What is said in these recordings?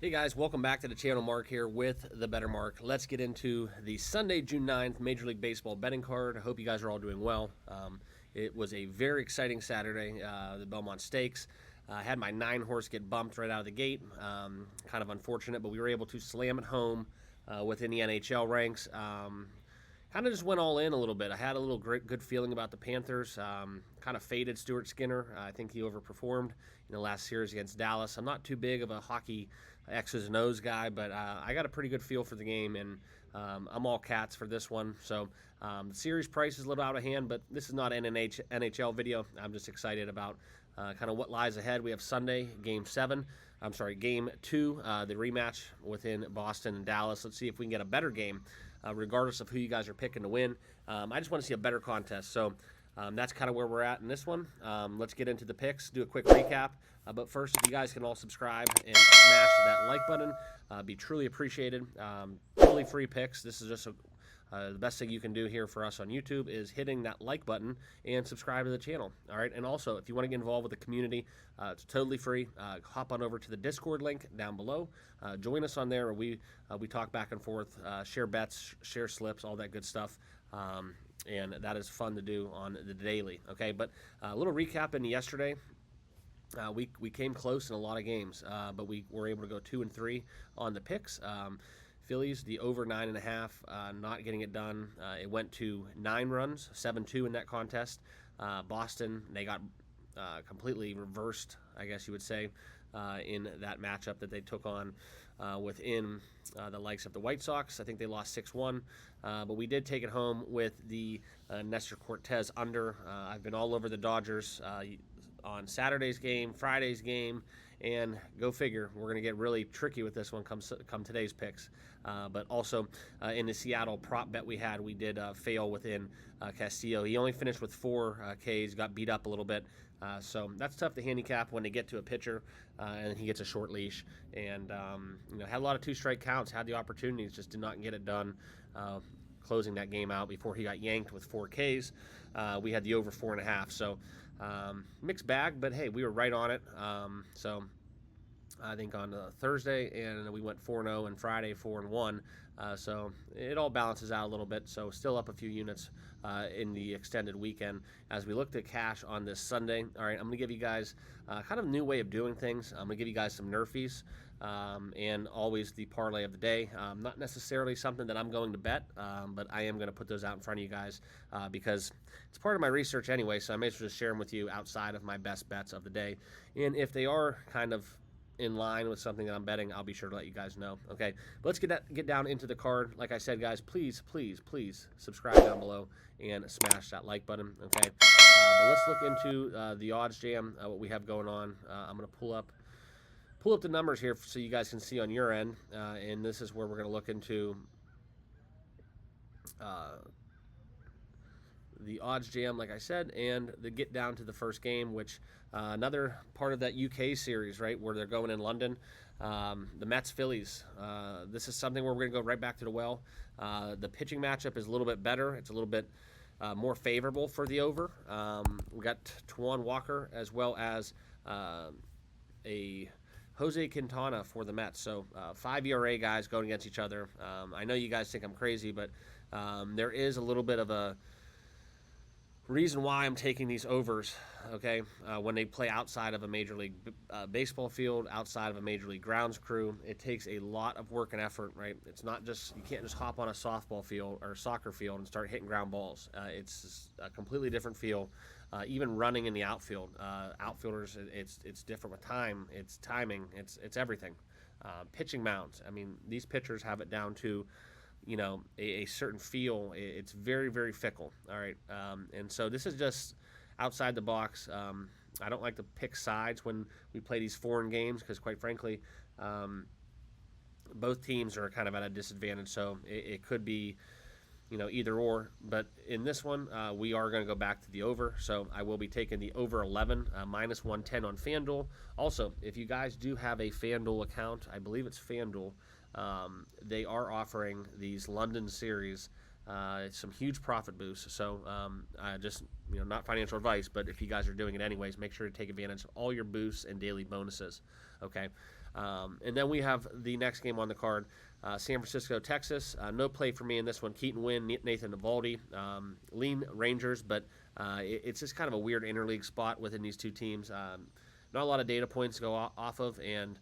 Hey guys, welcome back to the channel. Mark here with the Better Mark. Let's get into the Sunday, June 9th Major League Baseball betting card. I hope you guys are all doing well. It was a very exciting Saturday, the Belmont Stakes. I had my 9-horse get bumped right out of the gate. Kind of unfortunate, but we were able to slam it home within the NHL ranks. Kind of just went all in a little bit. I had a little good feeling about the Panthers. Kind of faded Stuart Skinner. I think he overperformed in the last series against Dallas. I'm not too big of a hockey X's and O's guy, but I got a pretty good feel for the game, and I'm all cats for this one. So the series price is a little out of hand, but this is not an NHL video. I'm just excited about kind of what lies ahead. We have Sunday, Game 2, the rematch within Boston and Dallas. Let's see if we can get a better game, regardless of who you guys are picking to win. I just want to see a better contest. So that's kind of where we're at in this one. Let's get into the picks, do a quick recap. But first, if you guys can all subscribe and smash that like button, be truly appreciated. Totally free picks. This is just the best thing you can do here for us on YouTube is hitting that like button and subscribe to the channel. All right, and also if you want to get involved with the community, it's totally free. Hop on over to the Discord link down below. Join us on there. We talk back and forth, share bets, share slips, all that good stuff. And that is fun to do on the daily. Okay, but a little recap in yesterday. We came close in a lot of games, but we were able to go 2-3 on the picks. Phillies, the over 9.5, not getting it done. It went to 9 runs, 7-2 in that contest. Boston, they got completely reversed, I guess you would say, in that matchup that they took on within the likes of the White Sox. I think they lost 6-1, but we did take it home with the Nestor Cortez under. I've been all over the Dodgers on Saturday's game, Friday's game, and go figure, we're going to get really tricky with this one come today's picks. But also in the Seattle prop bet we had, we did fail within Castillo. He only finished with 4 Ks, got beat up a little bit. So that's tough to handicap when they get to a pitcher and he gets a short leash. And had a lot of 2-strike counts, had the opportunities, just did not get it done. Closing that game out before he got yanked with 4 Ks. We had the over 4.5. So mixed bag, but hey, we were right on it. So I think on Thursday, and we went 4-0, and Friday 4-1. So it all balances out a little bit. So still up a few units in the extended weekend as we looked at cash on this Sunday. All right, I'm going to give you guys kind of a new way of doing things. I'm going to give you guys some nrfis and always the parlay of the day. Not necessarily something that I'm going to bet, but I am going to put those out in front of you guys because it's part of my research anyway, so I may as well just share them with you outside of my best bets of the day. And if they are kind of in line with something that I'm betting, I'll be sure to let you guys know. Okay, but let's get down into the card. Like I said, guys, please subscribe down below and smash that like button. Okay, but let's look into the odds jam, what we have going on. I'm going to pull up the numbers here so you guys can see on your end, and this is where we're going to look into the odds jam, like I said, and get down to the first game, which another part of that UK series, right, where they're going in London. The Mets-Phillies. This is something where we're going to go right back to the well. The pitching matchup is a little bit better. It's a little bit more favorable for the over. We got Taijuan Walker as well as a Jose Quintana for the Mets. So 5 ERA guys going against each other. I know you guys think I'm crazy, but there is a little bit of a reason why I'm taking these overs, okay, when they play outside of a Major League Baseball field, outside of a Major League grounds crew. It takes a lot of work and effort, right? It's not just, you can't just hop on a softball field or soccer field and start hitting ground balls. It's a completely different feel. Even running in the outfield, outfielders, it's different with time, it's timing, it's everything. Pitching mounts, I mean, these pitchers have it down to a certain feel. It's very, very fickle. All right. And so this is just outside the box. I don't like to pick sides when we play these foreign games because, quite frankly, both teams are kind of at a disadvantage. So it could be, either or. But in this one, we are going to go back to the over. So I will be taking the over 11, minus 110 on FanDuel. Also, if you guys do have a FanDuel account, I believe it's FanDuel, they are offering these London series some huge profit boosts. So just, not financial advice, but if you guys are doing it anyways, make sure to take advantage of all your boosts and daily bonuses. Okay. And then we have the next game on the card, San Francisco, Texas. No play for me in this one. Keaton Wynn, Nathan Eovaldi, lean Rangers, but it's just kind of a weird interleague spot within these two teams. Not a lot of data points to go off of, and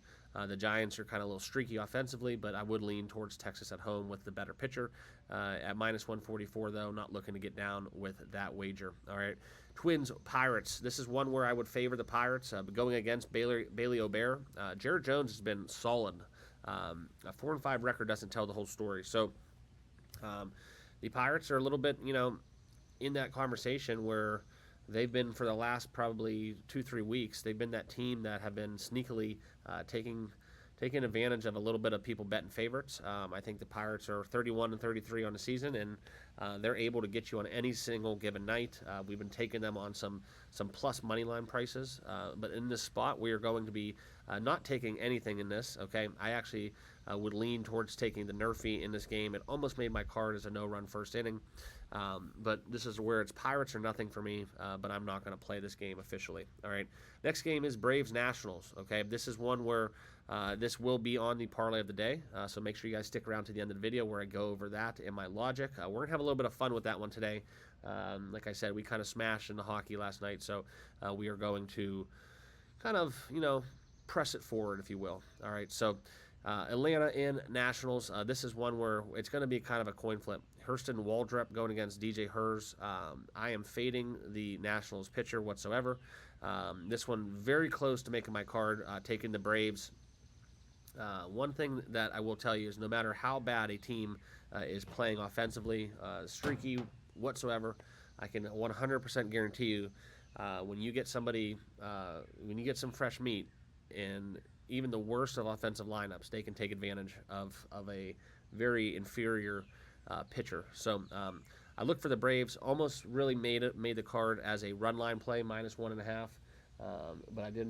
the Giants are kind of a little streaky offensively, but I would lean towards Texas at home with the better pitcher. At minus 144, though, not looking to get down with that wager. All right. Twins, Pirates. This is one where I would favor the Pirates, going against Bailey O'Bear. Jared Jones has been solid. A 4-5 record doesn't tell the whole story. So the Pirates are a little bit, in that conversation where they've been for the last probably 2-3 weeks. They've been that team that have been sneakily taking advantage of a little bit of people betting favorites. I think the Pirates are 31-33 on the season, and they're able to get you on any single given night. We've been taking them on some plus money line prices, but in this spot we are going to be not taking anything in this. Okay, I actually would lean towards taking the nrfi in this game. It almost made my card as a no-run first inning. But this is where it's Pirates or nothing for me, but I'm not going to play this game officially. All right, next game is Braves-Nationals. Okay, this is one where this will be on the parlay of the day, so make sure you guys stick around to the end of the video where I go over that and my logic. We're going to have a little bit of fun with that one today. Like I said, we kind of smashed in the hockey last night, so we are going to kind of, press it forward, if you will. All right, so Atlanta and Nationals. This is one where it's going to be kind of a coin flip. Hurston Waldrep going against DJ Hers. I am fading the Nationals pitcher whatsoever. This one very close to making my card, taking the Braves. One thing that I will tell you is no matter how bad a team is playing offensively, streaky whatsoever, I can 100% guarantee you when you get somebody, when you get some fresh meat, and even the worst of offensive lineups, they can take advantage of a very inferior pitcher. So I look for the Braves. Almost really made the card as a run line play, minus 1.5, but I did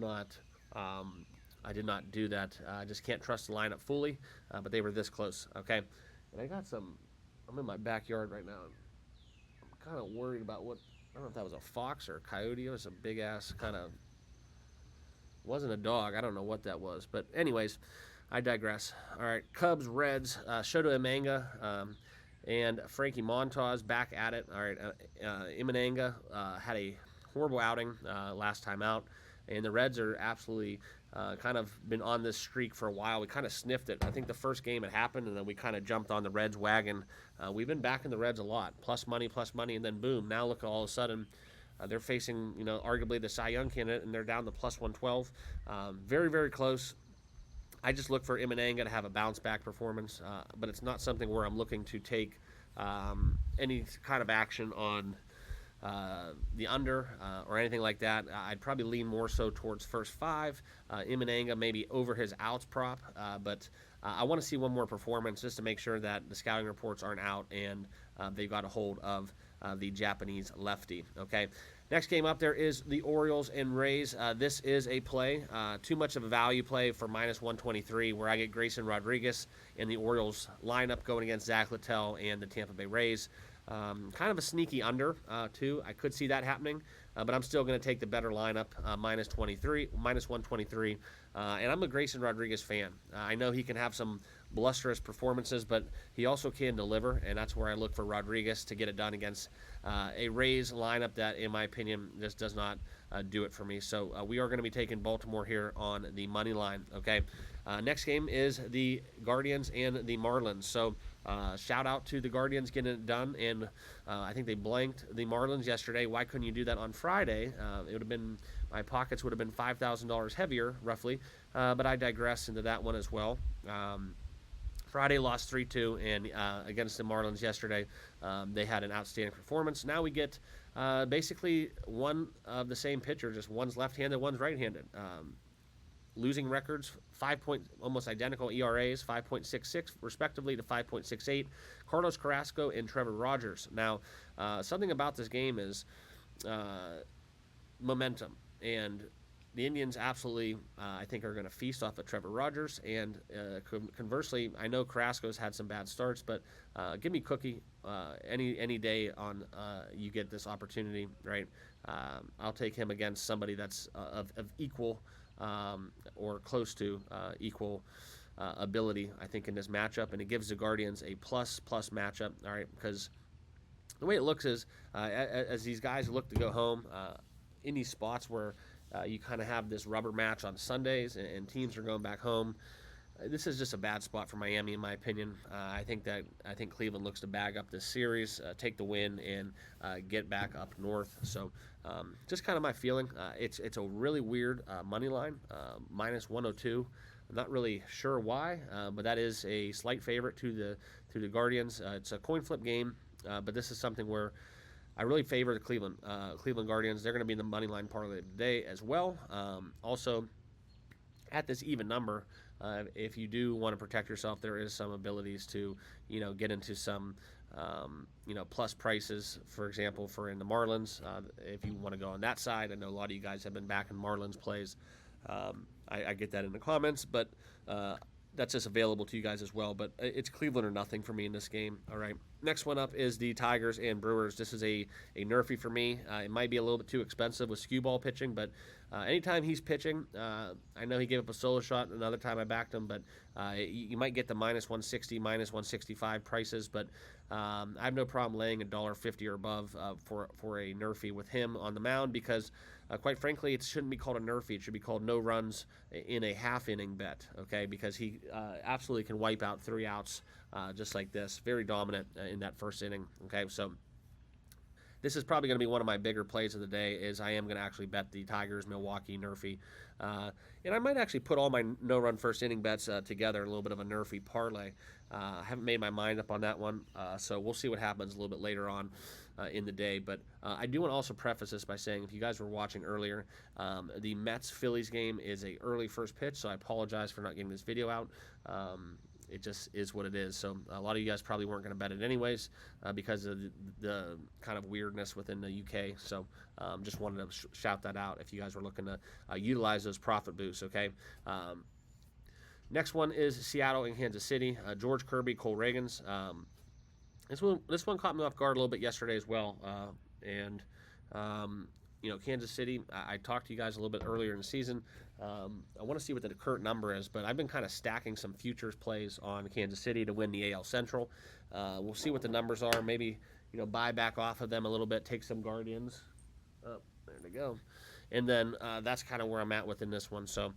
not do that. I just can't trust the lineup fully, but they were this close. Okay, and I got some. I'm in my backyard right now. I'm kind of worried about what. I don't know if that was a fox or a coyote. It was a big ass kind of. Wasn't a dog. I don't know what that was. But anyways, I digress. All right, Cubs, Reds, Shoto Imanga and Frankie Montas back at it. All right, Imanga had a horrible outing last time out, and the Reds are absolutely kind of been on this streak for a while. We kind of sniffed it. I think the first game it happened, and then we kind of jumped on the Reds wagon. We've been backing the Reds a lot. Plus money, and then boom, now look all of a sudden. They're facing, arguably the Cy Young candidate, and they're down to plus 112. Very, very close. I just look for Imanga to have a bounce-back performance, but it's not something where I'm looking to take any kind of action on the under or anything like that. I'd probably lean more so towards first five. Imanga maybe over his outs prop, but I want to see one more performance just to make sure that the scouting reports aren't out and they've got a hold of the Japanese lefty. Okay, next game up there is the Orioles and Rays. This is a play, too much of a value play for minus 123, where I get Grayson Rodriguez in the Orioles lineup going against Zach Littell and the Tampa Bay Rays. Kind of a sneaky under, too. I could see that happening, but I'm still going to take the better lineup, minus 123. And I'm a Grayson Rodriguez fan. I know he can have some blusterous performances, but he also can deliver, and that's where I look for Rodriguez to get it done against a Rays lineup that, in my opinion, just does not do it for me. So we are going to be taking Baltimore here on the money line. Okay, next game is the Guardians and the Marlins. So shout out to the Guardians getting it done, and I think they blanked the Marlins yesterday. Why couldn't you do that on Friday? It would have been, my pockets would have been $5,000 heavier, roughly, but I digress into that one as well. Friday lost 3-2, and against the Marlins yesterday, they had an outstanding performance. Now we get basically one of the same pitcher, just one's left-handed, one's right-handed. Losing records, almost identical ERAs, 5.66 respectively to 5.68. Carlos Carrasco and Trevor Rogers. Now, something about this game is momentum, and the Indians absolutely, I think, are going to feast off of Trevor Rogers. And conversely, I know Carrasco's had some bad starts, but give me Cookie any day on you get this opportunity, right? I'll take him against somebody that's of equal or close to equal ability, I think, in this matchup, and it gives the Guardians a plus matchup. All right, because the way it looks is as these guys look to go home in these spots where you kind of have this rubber match on Sundays and teams are going back home. This is just a bad spot for Miami, in my opinion. I think Cleveland looks to bag up this series, take the win, and get back up north. So, just kind of my feeling. It's a really weird money line, minus 102. I'm not really sure why, but that is a slight favorite to the Guardians. It's a coin flip game, but this is something where I really favor the Cleveland Guardians. They're going to be in the money line parlay today as well. Also, at this even number. If you do want to protect yourself, there is some abilities to, get into some, plus prices. For example, for in the Marlins, if you want to go on that side, I know a lot of you guys have been back in Marlins plays. I get that in the comments, but that's just available to you guys as well. But it's Cleveland or nothing for me in this game. All right. Next one up is the Tigers and Brewers. This is a nrfi for me. It might be a little bit too expensive with Skue Ball pitching, but anytime he's pitching, I know he gave up a solo shot another time I backed him, but you might get the minus 160, minus 165 prices, but I have no problem laying $1.50 or above for a nrfi with him on the mound because quite frankly, it shouldn't be called a nrfi. It should be called no runs in a half-inning bet, okay, because he absolutely can wipe out 3 outs just like this. Very dominant in that first inning, okay, so this is probably going to be one of my bigger plays of the day is I am going to actually bet the Tigers, Milwaukee, nrfi. And I might actually put all my no-run first inning bets together, a little bit of a nrfi parlay. I haven't made my mind up on that one, so we'll see what happens a little bit later on in the day. But I do want to also preface this by saying if you guys were watching earlier, the Mets-Phillies game is a early first pitch, so I apologize for not getting this video out. It just is what it is. So a lot of you guys probably weren't going to bet it anyways because of the kind of weirdness within the UK. So just wanted to shout that out if you guys were looking to utilize those profit boosts, okay? Next one is Seattle and Kansas City. George Kirby, Cole Reagans. This one caught me off guard a little bit yesterday as well. Kansas City, I talked to you guys a little bit earlier in the season. I want to see what the current number is, but I've been kind of stacking some futures plays on Kansas City to win the AL Central. We'll see what the numbers are. Maybe, buy back off of them a little bit, take some Guardians. Oh, there they go. And then that's kind of where I'm at within this one. So,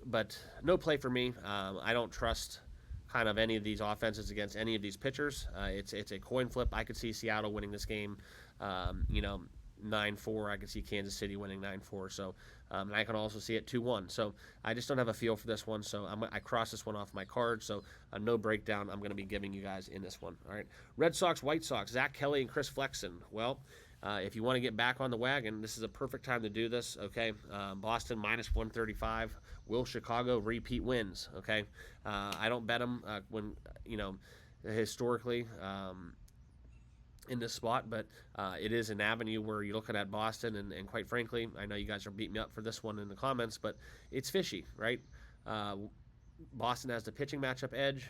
but no play for me. I don't trust kind of any of these offenses against any of these pitchers. It's a coin flip. I could see Seattle winning this game, 9-4. I could see Kansas City winning 9-4. So, and I can also see it 2-1. So I just don't have a feel for this one. So I cross this one off my card. So no breakdown I'm going to be giving you guys in this one. All right. Red Sox, White Sox, Zach Kelly and Chris Flexen. Well, if you want to get back on the wagon, this is a perfect time to do this, okay? Boston minus 135. Will Chicago repeat wins, okay? I don't bet them when, historically in this spot, but it is an avenue where you're looking at Boston, and quite frankly, I know you guys are beating me up for this one in the comments, but it's fishy, right? Boston has the pitching matchup edge.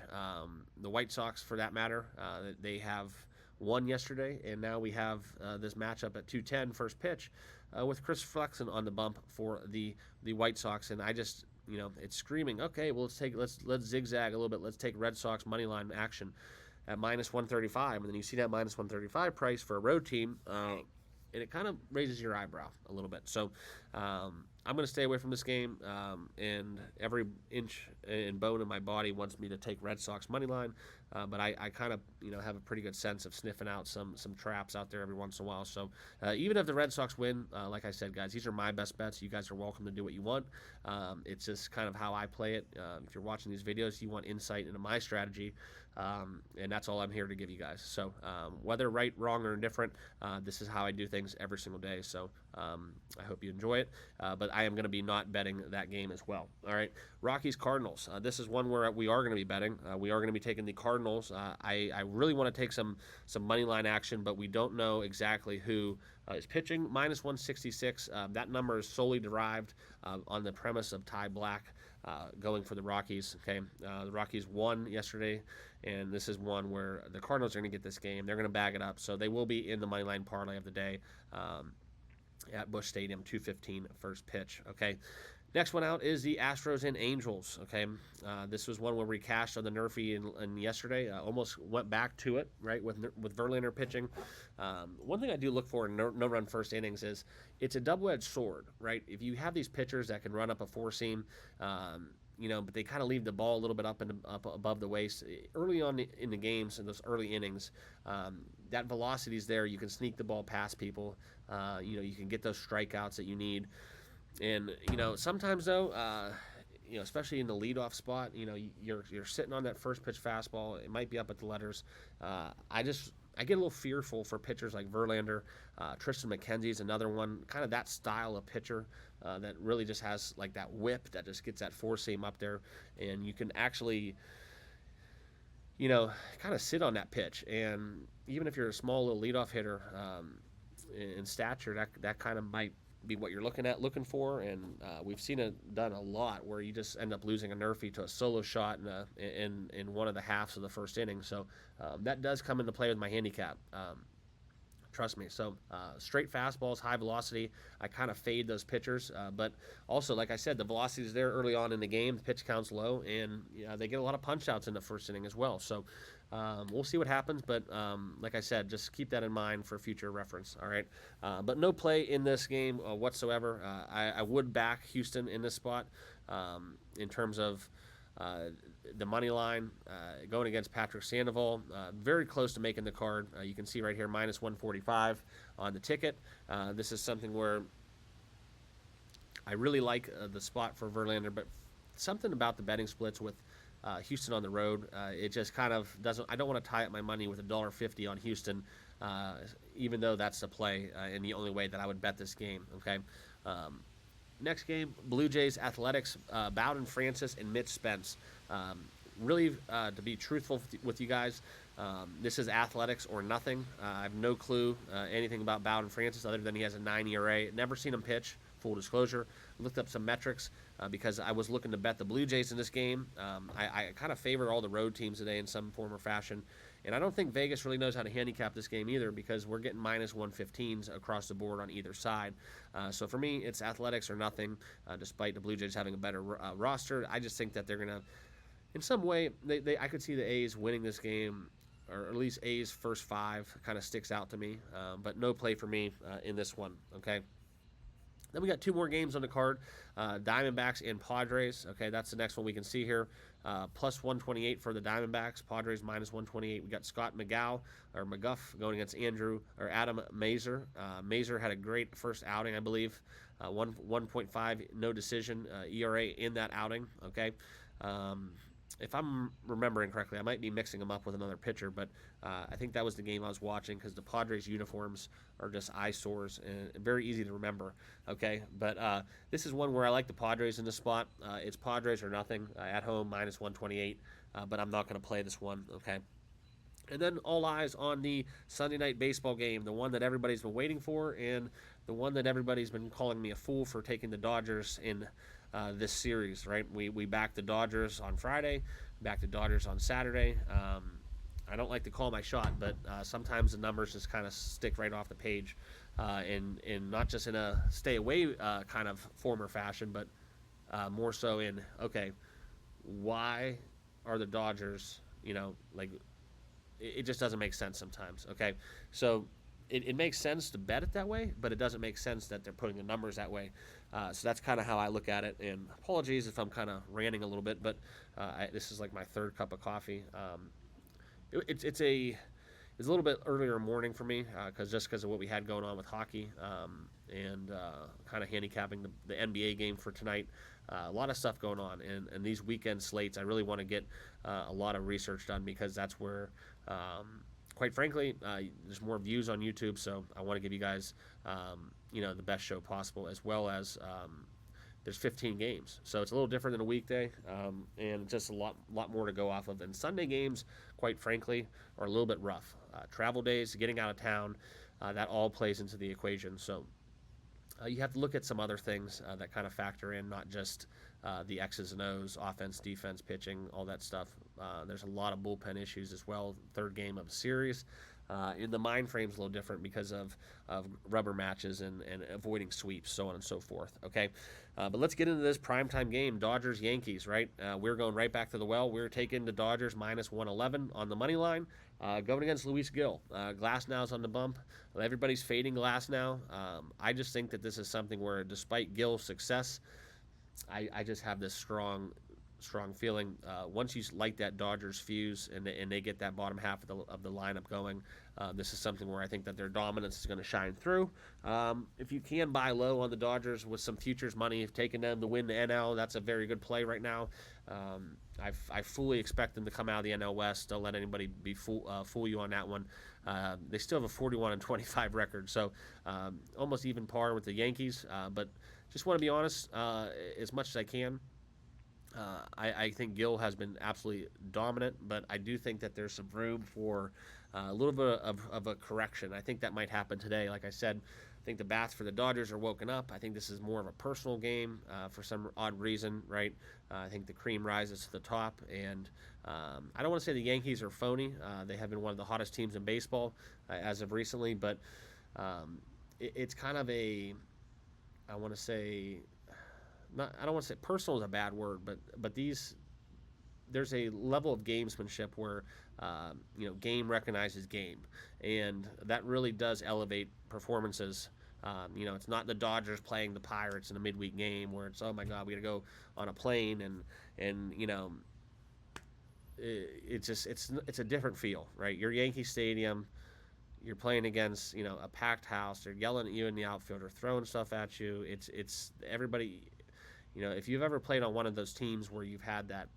The White Sox, for that matter, they have won yesterday, and now we have this matchup at 2:10 first pitch with Chris Flexen on the bump for the White Sox, and I just it's screaming, okay, well let's zigzag a little bit, let's take Red Sox money line action at minus 135, and then you see that minus 135 price for a road team, and it kind of raises your eyebrow a little bit. So I'm going to stay away from this game, and every inch and bone in my body wants me to take Red Sox money line, but I kind of have a pretty good sense of sniffing out some traps out there every once in a while. So even if the Red Sox win, like I said, guys, these are my best bets. You guys are welcome to do what you want. It's just kind of how I play it. If you're watching these videos, you want insight into my strategy, and that's all I'm here to give you guys. So whether right, wrong, or indifferent, this is how I do things every single day. So I hope you enjoy it, but I am going to be not betting that game as well. All right, Rockies, Cardinals. This is one where we are going to be betting. We are going to be taking the Cardinals. I really want to take some money line action, but we don't know exactly who is pitching. Minus 166. That number is solely derived on the premise of Ty Black going for the Rockies. Okay, the Rockies won yesterday, and this is one where the Cardinals are going to get this game. They're going to bag it up, so they will be in the money line parlay of the day. At Busch Stadium, 2:15 first pitch. Okay, Next one out is the Astros and Angels. Okay, this was one where we cashed on the nrfi and yesterday. Almost went back to it, right, with Verlander pitching. One thing I do look for in no-run first innings is it's a double-edged sword, right? If you have these pitchers that can run up a four-seam, but they kind of leave the ball a little bit up above the waist early on in the games, in those early innings. That velocity is there. You can sneak the ball past people. You can get those strikeouts that you need. And sometimes though, especially in the leadoff spot, you're sitting on that first pitch fastball. It might be up at the letters. I get a little fearful for pitchers like Verlander. Tristan McKenzie's another one, kind of that style of pitcher that really just has like that whip that just gets that four seam up there, and you can actually kind of sit on that pitch. And even if you're a small little leadoff hitter in stature, that kind of might be what you're looking for, and we've seen it done a lot where you just end up losing a nrfi to a solo shot in one of the halves of the first inning. So that does come into play with my handicap. Trust me. So straight fastballs, high velocity, I kind of fade those pitchers. But also, like I said, the velocity is there early on in the game. The pitch count's low, and they get a lot of punch outs in the first inning as well. So we'll see what happens. But like I said, just keep that in mind for future reference. All right. But no play in this game whatsoever. I would back Houston in this spot in terms of the money line going against Patrick Sandoval, very close to making the card. You can see right here, minus 145 on the ticket. This is something where I really like the spot for Verlander, but something about the betting splits with Houston on the road, it just kind of doesn't. I don't want to tie up my money with $1.50 on Houston, even though that's the play and the only way that I would bet this game. Okay. Next game, Blue Jays Athletics, Bowden Francis and Mitch Spence. Really, to be truthful with you guys, this is Athletics or nothing. I have no clue anything about Bowden Francis other than he has a 9 ERA. Never seen him pitch, full disclosure. Looked up some metrics because I was looking to bet the Blue Jays in this game. I kind of favor all the road teams today in some form or fashion. And I don't think Vegas really knows how to handicap this game either because we're getting minus 115s across the board on either side. So for me, it's Athletics or nothing, despite the Blue Jays having a better roster. I just think that they're going to, in some way, I could see the A's winning this game, or at least A's first five kind of sticks out to me. But no play for me in this one, okay? Then we got two more games on the card, Diamondbacks and Padres. Okay, that's the next one we can see here. Plus 128 for the Diamondbacks, Padres minus 128. We got Scott McGough going against Adam Mazer. Mazer had a great first outing, I believe. 1.5 no decision ERA in that outing. Okay. If I'm remembering correctly, I might be mixing them up with another pitcher, but I think that was the game I was watching because the Padres uniforms are just eyesores and very easy to remember. Okay, but this is one where I like the Padres in this spot. It's Padres or nothing at home, minus 128, but I'm not going to play this one. Okay. And then all eyes on the Sunday night baseball game, the one that everybody's been waiting for, and the one that everybody's been calling me a fool for taking the Dodgers in this series, right? We backed the Dodgers on Friday, backed the Dodgers on Saturday. I don't like to call my shot, but sometimes the numbers just kind of stick right off the page, and not just in a stay away kind of form or fashion, but more so in, okay, why are the Dodgers, it just doesn't make sense sometimes, okay? So it makes sense to bet it that way, but it doesn't make sense that they're putting the numbers that way. So that's kind of how I look at it, and apologies if I'm kind of ranting a little bit, but this is like my third cup of coffee. It's a little bit earlier morning for me because of what we had going on with hockey and kind of handicapping the NBA game for tonight. A lot of stuff going on, and these weekend slates, I really want to get a lot of research done because that's where, quite frankly, there's more views on YouTube, so I want to give you guys, the best show possible, as well as there's 15 games, so it's a little different than a weekday, and just a lot more to go off of. And Sunday games, quite frankly, are a little bit rough. Travel days, getting out of town, that all plays into the equation. So you have to look at some other things that kind of factor in, not just the X's and O's, offense, defense, pitching, all that stuff. There's a lot of bullpen issues as well. Third game of a series. And the mind frame's a little different because of rubber matches and avoiding sweeps, so on and so forth. Okay, but let's get into this primetime game, Dodgers-Yankees, right? We're going right back to the well. We're taking the Dodgers minus 111 on the money line, going against Luis Gil. Glasnow's on the bump. Everybody's fading Glasnow. I just think that this is something where, despite Gil's success, I just have this strong feeling. Once you light that Dodgers fuse and they get that bottom half of the lineup going, this is something where I think that their dominance is going to shine through. If you can buy low on the Dodgers with some futures money, if taking them to win the NL, that's a very good play right now. I fully expect them to come out of the NL West. Don't let anybody fool you on that one. They still have a 41-25 record, so almost even par with the Yankees. But just want to be honest as much as I can. I think Gil has been absolutely dominant, but I do think that there's some room for a little bit of a correction. I think that might happen today. Like I said, I think the bats for the Dodgers are woken up. I think this is more of a personal game for some odd reason, right? I think the cream rises to the top, and I don't want to say the Yankees are phony. They have been one of the hottest teams in baseball as of recently, but it's kind of a, I want to say, I don't want to say personal is a bad word, but there's a level of gamesmanship where game recognizes game, and that really does elevate performances. It's not the Dodgers playing the Pirates in a midweek game where it's, oh my God, we got to go on a plane and it's a different feel, right? Your Yankee Stadium, you're playing against a packed house. They're yelling at you in the outfield or throwing stuff at you. It's everybody. If you've ever played on one of those teams where you've had that,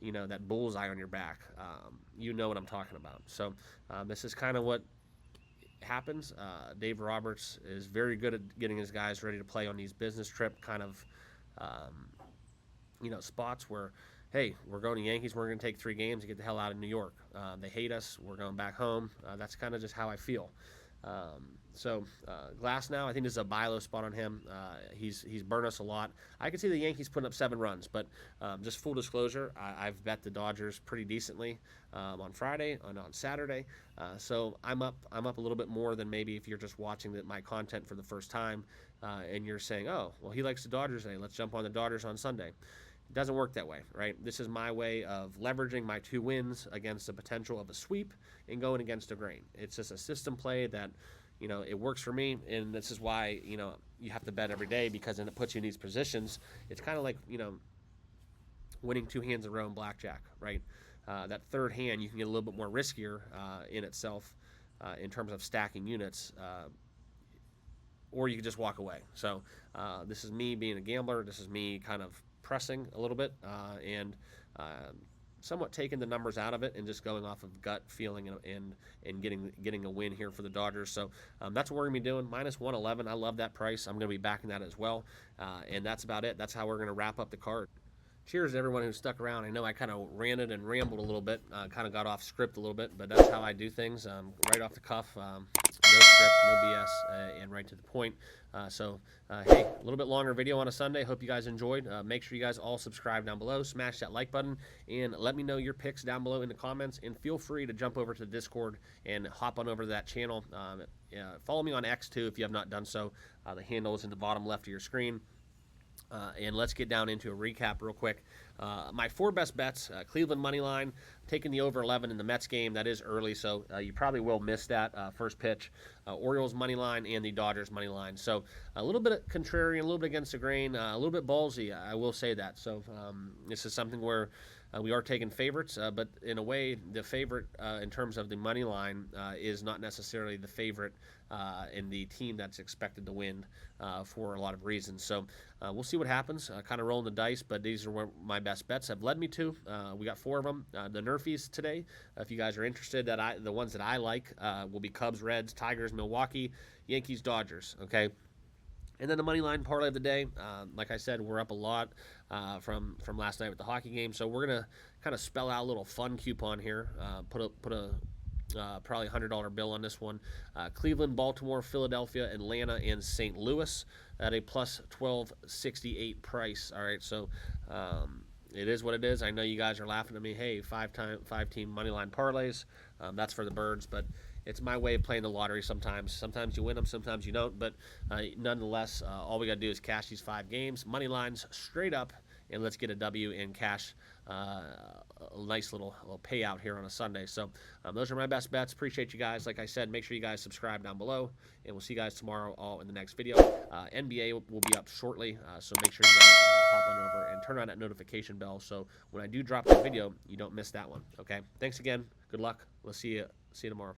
that bullseye on your back, you know what I'm talking about. So this is kind of what happens. Dave Roberts is very good at getting his guys ready to play on these business trip kind of, spots where, hey, we're going to Yankees. We're going to take 3 games to get the hell out of New York. They hate us. We're going back home. That's kind of just how I feel. Glasnow, I think this is a buy low spot on him. He's burned us a lot. I can see the Yankees putting up 7 runs, but just full disclosure, I've bet the Dodgers pretty decently on Friday and on Saturday. So I'm up a little bit more than maybe if you're just watching my content for the first time and you're saying, oh, well, he likes the Dodgers today. Let's jump on the Dodgers on Sunday. It doesn't work that way, right? This is my way of leveraging my 2 wins against the potential of a sweep and going against a grain. It's just a system play that, it works for me, and this is why, you have to bet every day, because then it puts you in these positions. It's kind of like, winning 2 hands in a row in blackjack, right? That third hand, you can get a little bit more riskier in itself in terms of stacking units, or you can just walk away. So this is me being a gambler. This is me kind of pressing a little bit and somewhat taking the numbers out of it and just going off of gut feeling and getting a win here for the Dodgers. So that's what we're going to be doing. Minus 111. I love that price. I'm going to be backing that as well. And that's about it. That's how we're going to wrap up the card. Cheers to everyone who stuck around. I know I kind of ranted and rambled a little bit, kind of got off script a little bit, but that's how I do things, right off the cuff, no script, no BS, and right to the point. Hey, a little bit longer video on a Sunday. Hope you guys enjoyed. Make sure you guys all subscribe down below, smash that like button, and let me know your picks down below in the comments, and feel free to jump over to the Discord and hop on over to that channel. Follow me on X too if you have not done so. The handle is in the bottom left of your screen. And let's get down into a recap real quick. My 4 best bets, Cleveland money line, taking the over 11 in the Mets game. That is early, so you probably will miss that first pitch. Orioles money line and the Dodgers money line. So a little bit contrarian, a little bit against the grain, a little bit ballsy, I will say that. So this is something where we are taking favorites, but in a way, the favorite in terms of the money line is not necessarily the favorite in the team that's expected to win for a lot of reasons. So we'll see what happens. Kind of rolling the dice, but these are where my best bets have led me to. We got 4 of them. The nrfis today, if you guys are interested, the ones that I like will be Cubs, Reds, Tigers, Milwaukee, Yankees, Dodgers. Okay. And then the money line parlay of the day, like I said, we're up a lot from last night with the hockey game. So we're gonna kind of spell out a little fun coupon here. Put a probably $100 bill on this one. Cleveland, Baltimore, Philadelphia, Atlanta, and St. Louis at a plus 1268 price. All right, so it is what it is. I know you guys are laughing at me. Hey, 5-team money line parlays. That's for the birds, but it's my way of playing the lottery sometimes. Sometimes you win them, sometimes you don't. But nonetheless, all we got to do is cash these 5 games. Money lines straight up, and let's get a W and cash a nice little payout here on a Sunday. So those are my best bets. Appreciate you guys. Like I said, make sure you guys subscribe down below, and we'll see you guys tomorrow all in the next video. NBA will be up shortly, so make sure you guys hop on over and turn on that notification bell so when I do drop that video, you don't miss that one. Okay? Thanks again. Good luck. We'll see you tomorrow.